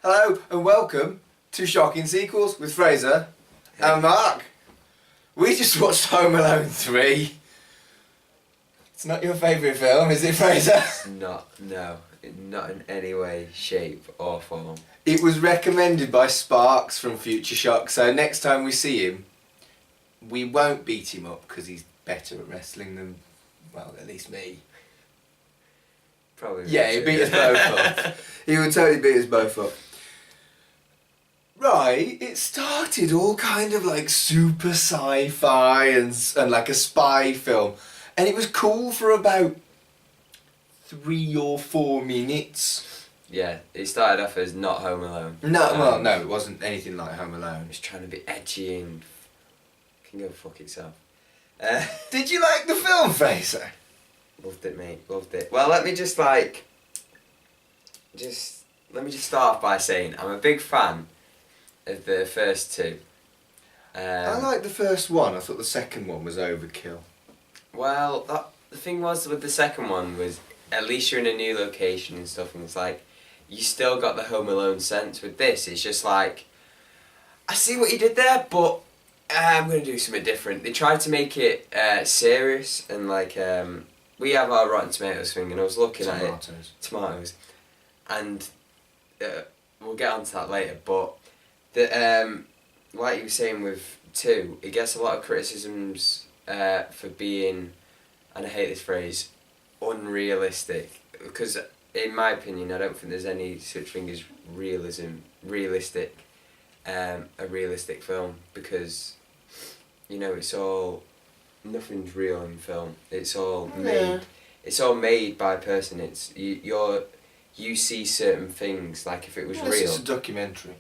Hello and welcome to Shocking Sequels with Fraser and Mark. We just watched Home Alone 3. It's not your favourite film, is it, Fraser? No, not in any way, shape or form. It was recommended by Sparks from Future Shock, so next time we see him, we won't beat him up because he's better at wrestling than, well, at least me. Probably. Yeah, he'd beat us both up. He would totally beat us both up. Right, it started all kind of like super sci-fi and like a spy film. And it was cool for about 3 or 4 minutes. Yeah, it started off as not Home Alone. No, it wasn't anything like Home Alone. It was trying to be edgy and can go fuck itself. Did you like the film, Fraser? Loved it, mate. Loved it. Well, let me just start off by saying I'm a big fan of the first two. I liked the first one. I thought the second one was overkill. Well, the thing was with the second one was at least you're in a new location and stuff, and it's like you still got the Home Alone sense. With this, it's just like I see what you did there, but I'm gonna do something different. They tried to make it serious and like we have our Rotten Tomatoes thing, and I was looking at it. Tomatoes, and we'll get onto that later. But the like you were saying with 2, it gets a lot of criticisms for being, and I hate this phrase, unrealistic. Because in my opinion, I don't think there's any such thing as realistic, a realistic film, because you know it's all, nothing's real in film. It's all made. It's all made by a person. It's you see certain things like if it was real. It's a documentary.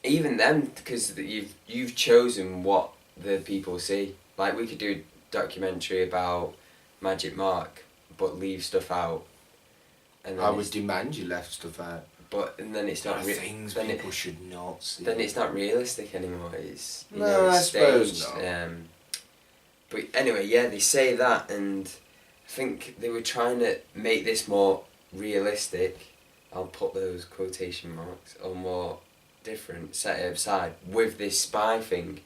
Even then, because you've chosen what the people see. Like we could do a documentary about Magic Mark, but leave stuff out. And then I would demand you left stuff out. And then it's not things people should not see. Then it's not realistic anymore. It's I suppose staged. not. But anyway, yeah, they say that, and I think they were trying to make this more realistic. I'll put those quotation marks, or more different, set it aside with this spy thing.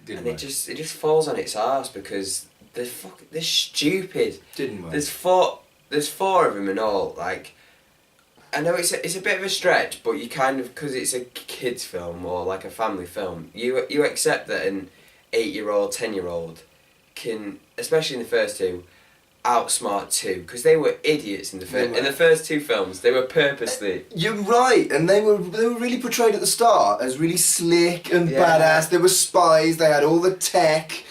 It just falls on its arse because they're stupid. Didn't work. There's four of them in all. Like, I know it's a bit of a stretch, but you kind of, because it's a kids film or like a family film, you accept that an 8-year-old, 10-year-old can, especially in the first 2, outsmart 2, because they were idiots in the first 2 films. They were purposely. You're right, and they were really portrayed at the start as really slick and badass. They were spies. They had all the tech,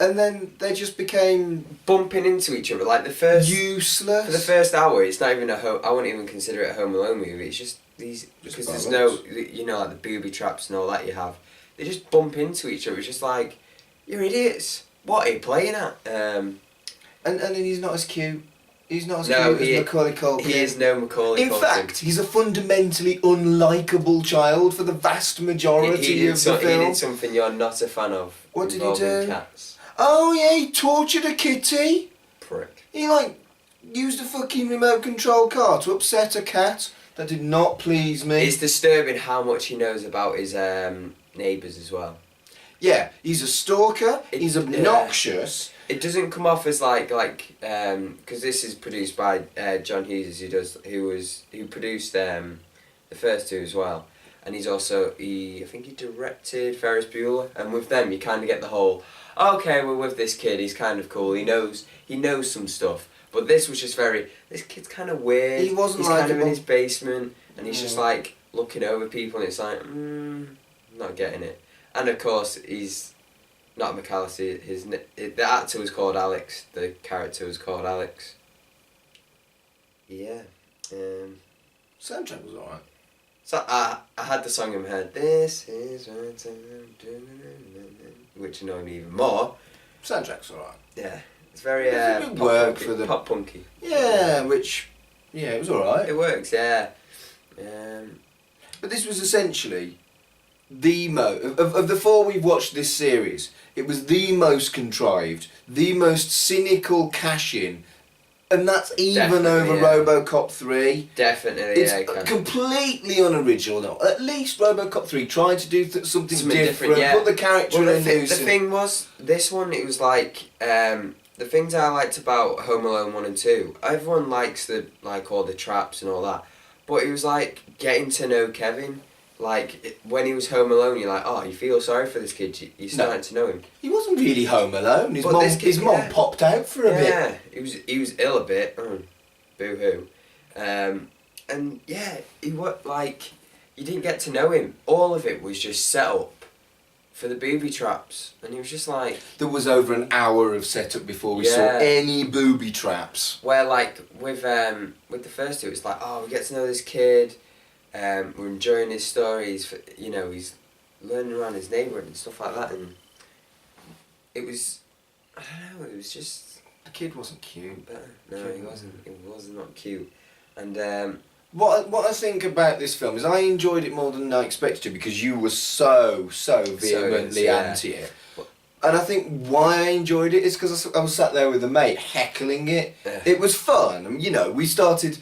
and then they just became bumping into each other like the first. Useless. For the first hour, it's not even I wouldn't even consider it a Home Alone movie. It's just these because there's no, like the booby traps and all that you have. They just bump into each other. It's just like, you're idiots. What are you playing at? And then he's not as cute. He's not as cute as Macaulay Culkin. He is no Macaulay Culkin. In fact, he's a fundamentally unlikable child for the vast majority of the film. He did something you're not a fan of. What did he do? Cats. Oh yeah, he tortured a kitty. Prick. He used a fucking remote control car to upset a cat. That did not please me. It's disturbing how much he knows about his neighbours as well. Yeah, he's a stalker. He's obnoxious. It doesn't come off as because this is produced by John Hughes, who produced the first 2 as well, and he's also I think he directed Ferris Bueller, and with them you kind of get the whole, okay, we're with this kid, he's kind of cool, he knows some stuff, but this was just this kid's kind of weird. He wasn't he's kind of in his basement, and he's just like looking over people, and it's like, not getting it, and of course he's. Not McAllister. The actor was called Alex. The character was called Alex. Yeah. Soundtrack was alright. So I had the song in my head. This is my time, which annoyed me even more. Soundtrack's alright. Yeah, it's very pop punky. Yeah, it was alright. It works. Yeah. But this was essentially the of the 4 we've watched this series, it was the most contrived, the most cynical cash-in And that's even Definitely, over yeah. RoboCop 3. Definitely, It's yeah. It can. completely unoriginal. At least RoboCop 3 tried to do something different, yeah. put the character Well, in a new... the thing was, this one, it was like, the things I liked about Home Alone 1 and 2, everyone likes all the traps and all that, but it was like getting to know Kevin. Like, when he was home alone, you're like, oh, you feel sorry for this kid, you're starting to know him. He wasn't really home alone. His But mom, this kid, his mom yeah. popped out for a bit. Yeah, he was ill a bit, boo-hoo. And yeah, you didn't get to know him. All of it was just set up for the booby traps, and he was just like... There was over an hour of setup before we saw any booby traps. Where like with the first two, it's like, oh, we get to know this kid, we're enjoying his stories. He's learning around his neighbourhood and stuff like that, and it was, I don't know, it was just... The kid wasn't cute. Better. No, he wasn't. He was not cute, and What I think about this film is I enjoyed it more than I expected to because you were so vehemently anti it. And I think why I enjoyed it is because I was sat there with a mate heckling it. It was fun. And, we started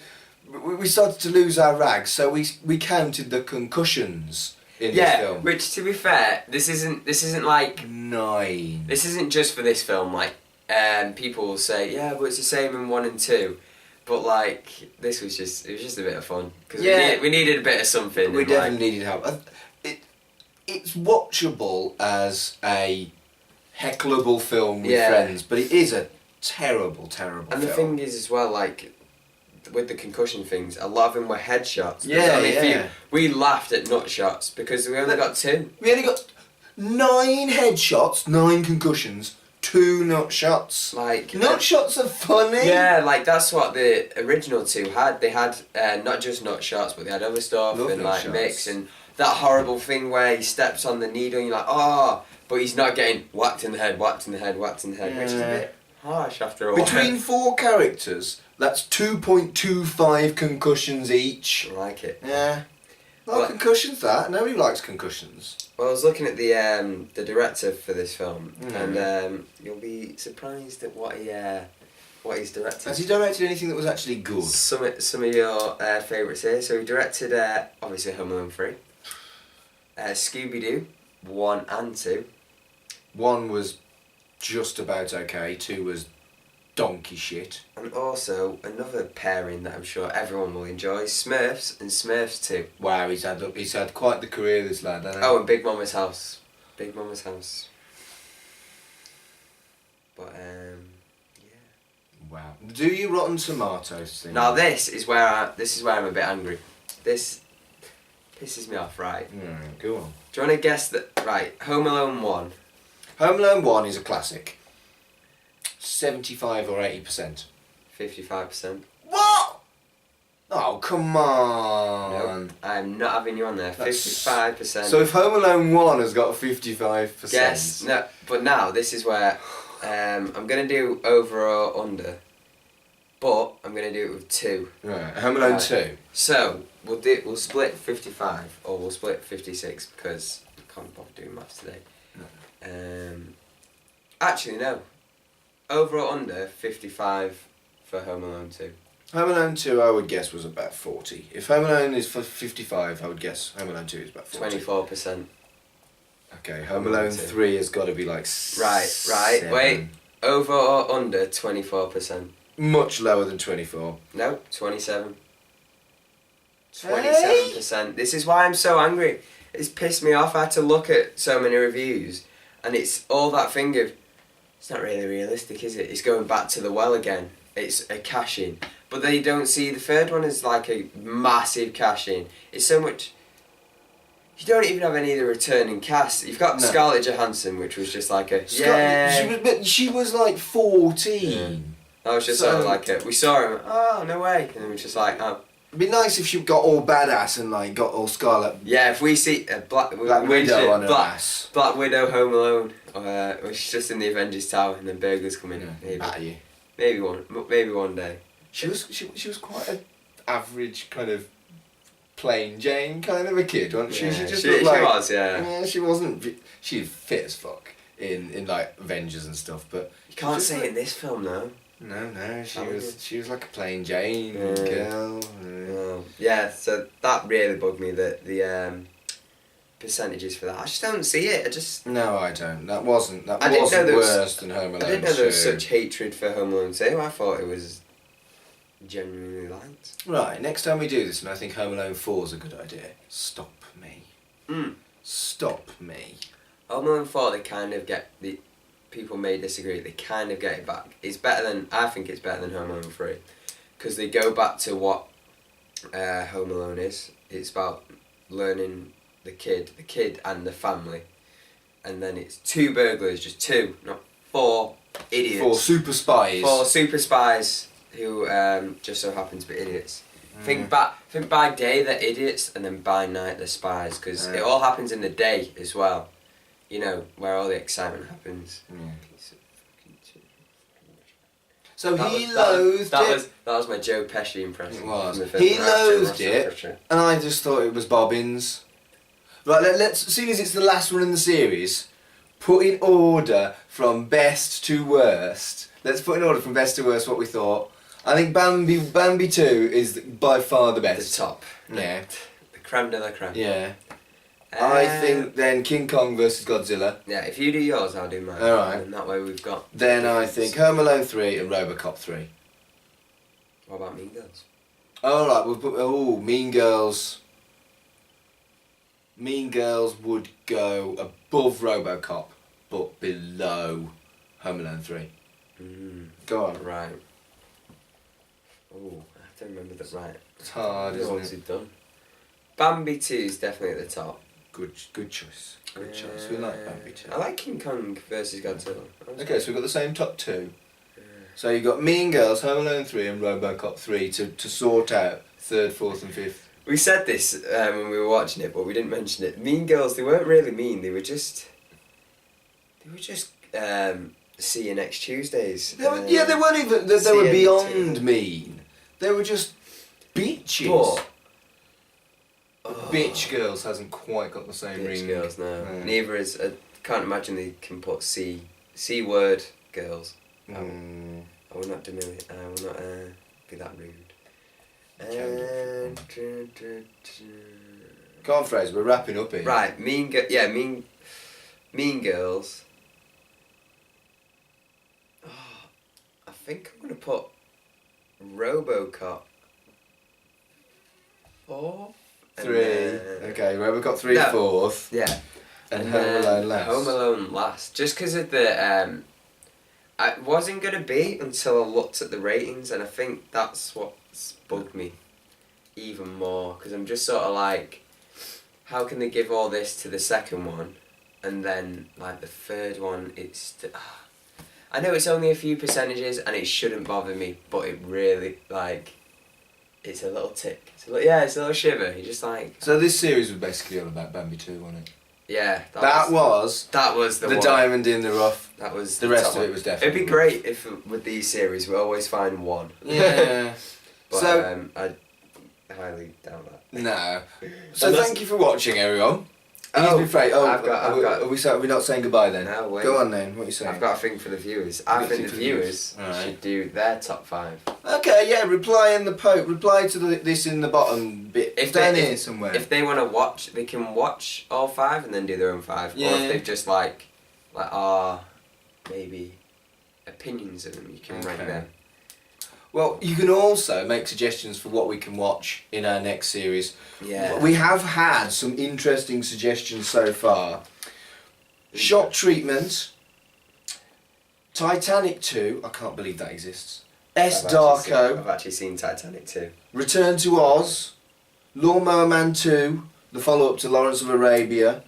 to lose our rags, so we counted the concussions in this film. Which, to be fair, this isn't like 9. This isn't just for this film. Like, people will say, yeah, but it's the same in 1 and 2. But like, it was just a bit of fun because we needed a bit of something. We definitely needed help. It's watchable as a heckleable film with friends, but it is a terrible film. And the thing is as well, like, with the concussion things, a lot of them were headshots. We laughed at nut shots because we only got 2. We only got 9 headshots, 9 concussions, 2 nut shots. Like, nut shots are funny. Yeah, like that's what the original 2 had. They had not just nut shots, but they had other stuff. Love and nut like shots. mix and that horrible thing where he steps on the needle and you're like, oh, but he's not getting whacked in the head, which is a bit harsh after a while. Between 4 characters, that's 2.25 concussions each. I like it. Yeah. Concussions, that. Nobody likes concussions. Well, I was looking at the director for this film, and you'll be surprised at what he's directed. Has he directed anything that was actually good? Some of your favourites here. So he directed obviously Home Alone 3, Scooby-Doo 1 and 2. 1 was just about okay. 2 was donkey shit. And also another pairing that I'm sure everyone will enjoy: Smurfs and Smurfs 2. Wow, he's had quite the career, this lad, hasn't he? Oh, and Big Mama's House. Big Mama's House. But Wow. Do you Rotten Tomatoes thing? now this is where I'm a bit angry. This pisses me off, right? Go on. Do you want to guess that? Right, Home Alone 1. Home Alone 1 is a classic. 75 or 80%. 55%. What? Oh, come on. Nope, I'm not having you on there. 55%. So if Home Alone 1 has got 55%... Yes, no, but now this is where I'm going to do over or under, but I'm going to do it with 2. Right, Home Alone 2. So, we'll split 55 or we'll split 56 because I can't bother doing maths today. No. Actually, no. Over or under 55 for Home Alone 2. Home Alone 2, I would guess, was about 40. If Home Alone is for 55, I would guess Home Alone 2 is about 40. 24%. Okay, Home Alone 3 has got to be like Right, 7. wait. Over or under 24%? Much lower than 24. No, 27. 27%. This is why I'm so angry. It's pissed me off. I had to look at so many reviews, and it's all that thing of, it's not really realistic, is it? It's going back to the well again. It's a cash-in. But they don't see the third one as like a massive cash-in. It's so much... You don't even have any of the returning cast. You've got Scarlett Johansson, which was just like a... She was like 14. Yeah. That was just sort of like a... We saw her, oh, no way. And it was just like, oh... It'd be nice if she got all badass and like got all Scarlet. Yeah, if we see Black Widow on her ass. Black Widow Home Alone, or she's just in the Avengers Tower and then burglars come in. Yeah, maybe one day. She was quite an average kind of plain Jane kind of a kid, wasn't she? Yeah, she just she looked like, was, yeah. Yeah, she wasn't. She was fit as fuck in like Avengers and stuff, but You can't say in this film though. No, Talented. she was like a plain Jane girl. Yeah, so that really bugged me, that the percentages for that. I just don't see it. No, I don't. That wasn't I didn't know there was- worse than Home Alone I didn't know there was 2. such hatred for Home Alone 2. I thought it was genuinely liked. Right, next time we do this, and I think Home Alone 4 is a good idea, stop me. Stop me. Home Alone 4, they kind of get the people may disagree. They kind of get it back. It's better than I think it's better than Home Alone 3, because they go back to what Home Alone is. It's about learning the kid and the family, and then it's 2 burglars, just 2, not 4 idiots. 4 super spies. 4 super spies who just so happen to be idiots. Think by day they're idiots, and then by night they're spies, because it all happens in the day as well. You know, where all the excitement happens. So he loathed it. That was my Joe Pesci impression. It was. From the film He Rapture, loathed Russell it, Rapture. and I just thought it was bobbins. Right, let's. Seeing as it's the last one in the series, put in order from best to worst. Let's put in order from best to worst what we thought. I think Bambi 2 is by far the best. The top. Yeah. The creme de la creme. Yeah. I think then King Kong versus Godzilla. Yeah, if you do yours, I'll do mine. Alright. And that way we've got... Then I think Home Alone 3 and Robocop 3. What about Mean Girls? Alright, we'll put... Mean Girls. Mean Girls would go above Robocop, but below Home Alone 3. Go on. Right. Oh, I have to remember that right. It's hard, isn't What's it? it done? Bambi 2 is definitely at the top. Good choice. Good choice. We like Bambi 2. I like King Kong versus Godzilla. Okay, so we've got the same top 2. So you've got Mean Girls, Home Alone 3 and Robocop 3 to sort out 3rd, 4th and 5th. We said this when we were watching it, but we didn't mention it. Mean Girls, they weren't really mean. They were just see you next Tuesdays. They weren't even... They were beyond mean. They were just bitches. But... Bitch Girls hasn't quite got the same ring. Bitch Girls, no. Yeah. Neither is... I can't imagine they can put C word girls. I will not diminish. I will not be that rude. Come on, Fraser, we're wrapping up here. Right, Mean Girls. Oh, I think I'm gonna put RoboCop 4. 3. Okay, Robocop 3 No. 4th. Yeah. And Home Alone last. Home Alone last. Just because of the I wasn't gonna be until I looked at the ratings, and I think that's what's bugged me even more, because I'm just sort of like, how can they give all this to the second one, and then like the third one, I know it's only a few percentages and it shouldn't bother me, but it really, like, it's a little tick. It's a little shiver. You're just like... So this series was basically all about Bambi 2, wasn't it? Yeah. That was the one. diamond in the rough. That was The rest top of it one. was definitely... It'd be great if with these series we always find one. Yeah. But So... I highly doubt that. No. So thank you for watching, everyone. Oh, I've got. I've Are we not saying goodbye then? No, wait. Go on then. What are you saying? I've got a thing for the viewers. You've I got a think thing the for the viewers Alright. should do their top 5. Okay, yeah. Reply in the post. Reply to this in the bottom bit. Down here somewhere. If they want to watch, they can watch all 5 and then do their own 5. Yeah. Or if they've just maybe opinions of them, you can rank them. Well, you can also make suggestions for what we can watch in our next series. Yeah. We have had some interesting suggestions so far. Shock Treatment, Titanic 2, I can't believe that exists. I've Darko, actually seen Titanic too. Return to Oz, Lawnmower Man 2, the follow-up to Lawrence of Arabia,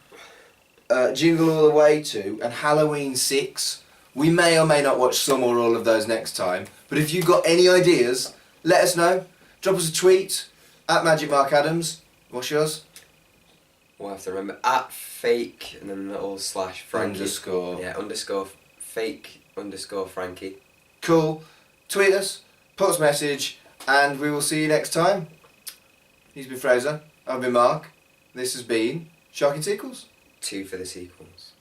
Jingle All the Way 2, and Halloween 6. We may or may not watch some or all of those next time, but if you've got any ideas, let us know. Drop us a tweet, at Magic Mark Adams. What's yours? We'll have to remember, at fake, and then little slash Frankie. Underscore. Yeah, underscore fake underscore Frankie. Cool. Tweet us, put us a message, and we will see you next time. He's been Fraser, I've been Mark. This has been Sharking Sequels. 2 for the sequels.